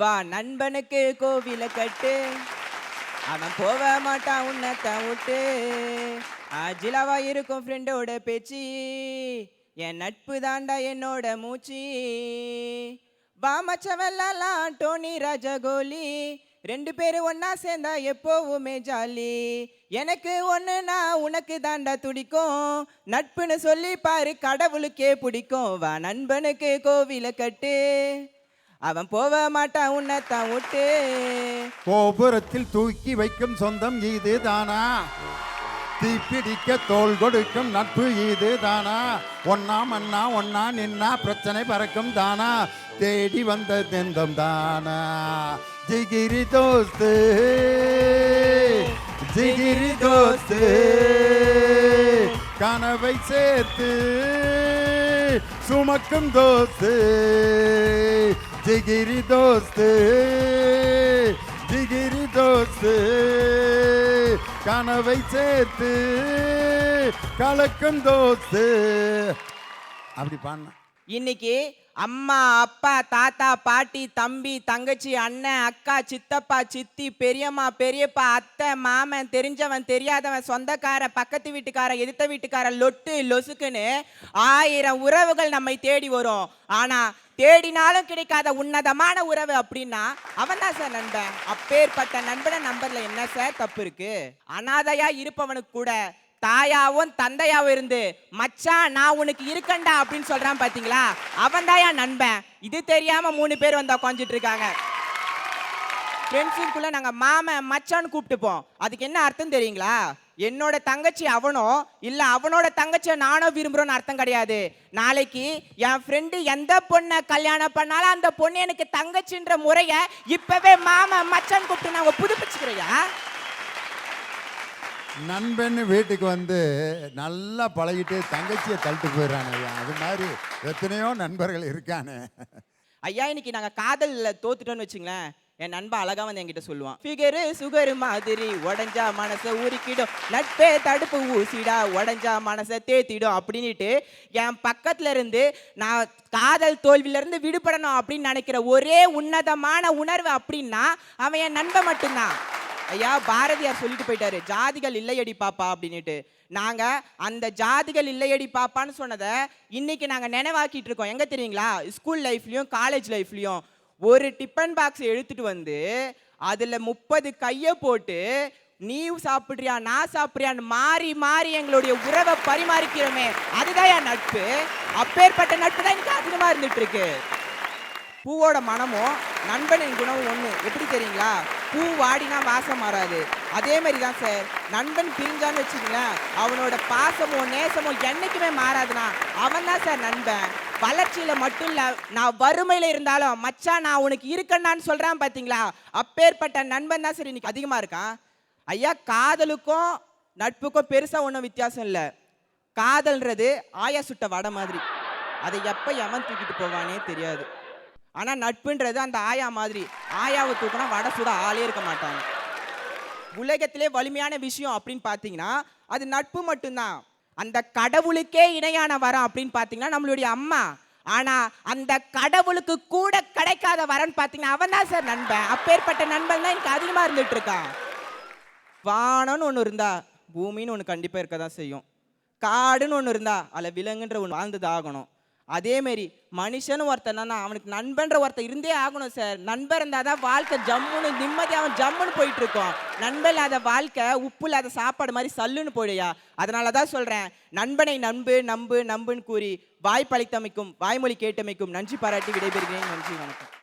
வா நண்பனுக்கு கோவில கட்டு, அவன் போக மாட்டான் உன்னத்தான் விட்டு. அஜிலாவா இருக்கும் ஃப்ரெண்டோட பேச்சு, என் நட்பு தாண்டா என்னோட மூச்சு. வா மச்சவெல்லாம் டோனி ராஜகோலி, ரெண்டு பேரும் ஒன்னா சேர்ந்தா எப்போவுமே ஜாலி. எனக்கு ஒண்ணுனா உனக்கு தாண்டா துடிக்கும், நட்புன்னு சொல்லி பாரு கடவுளுக்கே பிடிக்கும். வா நண்பனுக்கு கோவில கட்டு, அவன் போக மாட்டான் உன்னத்தான் விட்டு. கோபுரத்தில் தூக்கி வைக்கும் சொந்தம் இது தானா, தீப்பிடிக்க தோல் கொடுக்கும் நட்பு இது தானா, ஒன்னா மண்ணா ஒன்னா நின்னா பிரச்சனை பறக்கும் தானா, தேடி வந்த தெந்தம் தானா. ஜிகிரி தோஸ்து ஜிகிரி தோஸ்து, கனவை சேர்த்து சுமக்கும் தோஸ்து. ஜிகிரி தோஸ்து ஜிகிரி தோஸ்து, கனவை சேர்த்து கலக்கும் தோஸ்து. அப்படி பாடின. இன்னைக்கு அம்மா அப்பா தாத்தா பாட்டி தம்பி தங்கச்சி அண்ணன் அக்கா சித்தப்பா சித்தி பெரியம்மா பெரியப்பா அத்தை மாமன் தெரிஞ்சவன் தெரியாதவன் சொந்தக்கார பக்கத்து வீட்டுக்கார எதிர்த்த வீட்டுக்கார லொட்டு லொசுக்குன்னு 1000 உறவுகள் நம்மை தேடி வரும். ஆனா தேடினாலும் கிடைக்காத உன்னதமான உறவு அப்படின்னா அவன் தான் சார் நண்பன். அப்பேற்பட்ட நண்பனை நம்பர்ல என்ன சார் தப்பு இருக்கு? அனாதையா இருப்பவனுக்கு கூட தாயாவும் தந்தையாவும் இருந்து மச்சான் நான் உனக்கு இருக்கண்டா அப்படின்னு சொல்றான் பாத்தீங்களா, அவன் தாயா நண்பன். இது தெரியாம 3 பேர் வந்து உட்காந்துட்டு இருக்காங்க. ஃப்ரெண்ட்ஸுக்குள்ள நாங்க மாமன் மச்சான்னு கூப்பிட்டுப்போம். அதுக்கு என்ன அர்த்தம் தெரியுங்களா? என்னோட தங்கச்சி அவனோ இல்ல அவனோட தங்கச்சியை நானோ விரும்புறோன்னு அர்த்தம் கிடையாது. நாளைக்கு என் ஃப்ரெண்டு எந்த பொண்ணை கல்யாணம் பண்ணாலும் அந்த பொண்ணு எனக்கு தங்கச்சின்ற முறைய இப்பவே மாமன் மச்சான் கூப்பிட்டு நாங்க புதுப்பிச்சுக்கிறையா? நண்பன் வீட்டுக்கு வந்து நல்லா பழகிட்டு தங்கச்சியை தள்ளிட்டு போயிடறானே, அது மாதிரி எத்தனையோ நண்பர்கள் இருக்கானே. ஐயா இன்னைக்கு நாங்க காதல்ல தோத்துட்டோன்னு வச்சுங்களேன், என் நண்பன் அழகா வந்து என்கிட்ட சொல்லுவான், ஃபிகரு சுகரு மாதிரி உடஞ்சா மனசை உருக்கிடும், நட்பே தடுப்பு ஊசிடா உடஞ்சா மனசை தேத்திடும் அப்படின்ட்டு என் பக்கத்துல இருந்து நான் காதல் தோல்வியில இருந்து விடுபடணும் அப்படின்னு நினைக்கிற ஒரே உன்னதமான உணர்வு அப்படின்னா அவன் என் நண்பன் மட்டும்தான். ஐயா பாரதியார் சொல்லிட்டு போயிட்டாரு, ஜாதிகள் இல்லையடி பாப்பா அப்படின்னுட்டு. நாங்க அந்த ஜாதிகள் இல்லையடி பாப்பான்னு சொன்னதை இன்னைக்கு நாங்க நினைவாக்கிட்டு இருக்கோம். எங்க தெரியுங்களா? ஸ்கூல் லைஃப்லயும் காலேஜ் லைஃப்லயும் ஒரு டிஃபன் பாக்ஸ் எடுத்துட்டு வந்து அதுல 30 கையை போட்டு நீ சாப்பிடுறியா நான் சாப்பிடுறியான்னு மாறி மாறி எங்களுடைய உறவை பரிமாறிக்கிறோமே, அதுதான் என் நட்பு. அப்பேற்பட்ட நட்பு தான் எனக்கு அதிகமா இருந்துட்டு இருக்கு. பூவோட மனமும் நண்பனின் குணமும் ஒன்று. எப்படி தெரியுங்களா? பூ வாடினா வாசம் மாறாது. அதே மாதிரி தான் சார் நண்பன் பிரிஞ்சான்னு வச்சுங்களேன், அவனோட பாசமோ நேசமோ என்னைக்குமே மாறாதுன்னா அவன் தான் சார் நண்பன். வளர்ச்சியில மட்டும் இல்ல, நான் வறுமையில இருந்தாலும் மச்சான் நான் உனக்கு இருக்கண்டான்னு சொல்றான் பாத்தீங்களா, அப்பேற்பட்ட நண்பன் தான் சார் இன்னைக்கு அதிகமா இருக்கான். ஐயா காதலுக்கும் நட்புக்கும் பெருசா ஒன்றும் வித்தியாசம் இல்லை. காதல்ன்றது ஆயா சுட்ட வடை மாதிரி, அதை எப்ப எவன் தூக்கிட்டு போவானே தெரியாது. ஆனா நட்புன்றது அந்த ஆயா மாதிரி, ஆயாவை தூக்கினா வடை சுட ஆளே இருக்க மாட்டாங்க. உலகத்திலே வலிமையான விஷயம் அப்படின்னு பாத்தீங்கன்னா அது நட்பு மட்டும்தான். அந்த கடவுளுக்கே இணையான வரம் அப்படின்னு பாத்தீங்கன்னா நம்மளுடைய அம்மா. ஆனா அந்த கடவுளுக்கு கூட கிடைக்காத வரன்னு பாத்தீங்கன்னா அவன் தான் சார் நண்பன். அப்பேற்பட்ட நண்பன் தான் எனக்கு அதிகமா இருந்துட்டு இருக்கான். வானம்னு ஒண்ணு இருந்தா பூமின்னு ஒண்ணு கண்டிப்பா இருக்கதான் செய்யும். காடுன்னு ஒண்ணு இருந்தா அதுல விலங்குன்ற ஒண்ணு வாழ்ந்தது ஆகணும். அதே மாதிரி மனுஷன் ஒருத்தனா அவனுக்கு நண்பன்ற ஒருத்தர் இருந்தே ஆகணும் சார். நண்பர் இருந்தாதான் வாழ்க்கை ஜம்முன்னு நிம்மதியாக ஜம்முன்னு போயிட்டு இருக்கோம். நண்பன் இல்லாத வாழ்க்கை உப்பு இல்லாத சாப்பாடு மாதிரி சல்லுன்னு போயிடையா. அதனாலதான் சொல்றேன், நண்பனை நம்பு நம்பு நம்புன்னு கூறி வாய்ப்பளித்தமைக்கும் வாய்மொழி கேட்டமைக்கும் நன்றி பாராட்டி விடைபெறுகிறேன். நன்றி, வணக்கம்.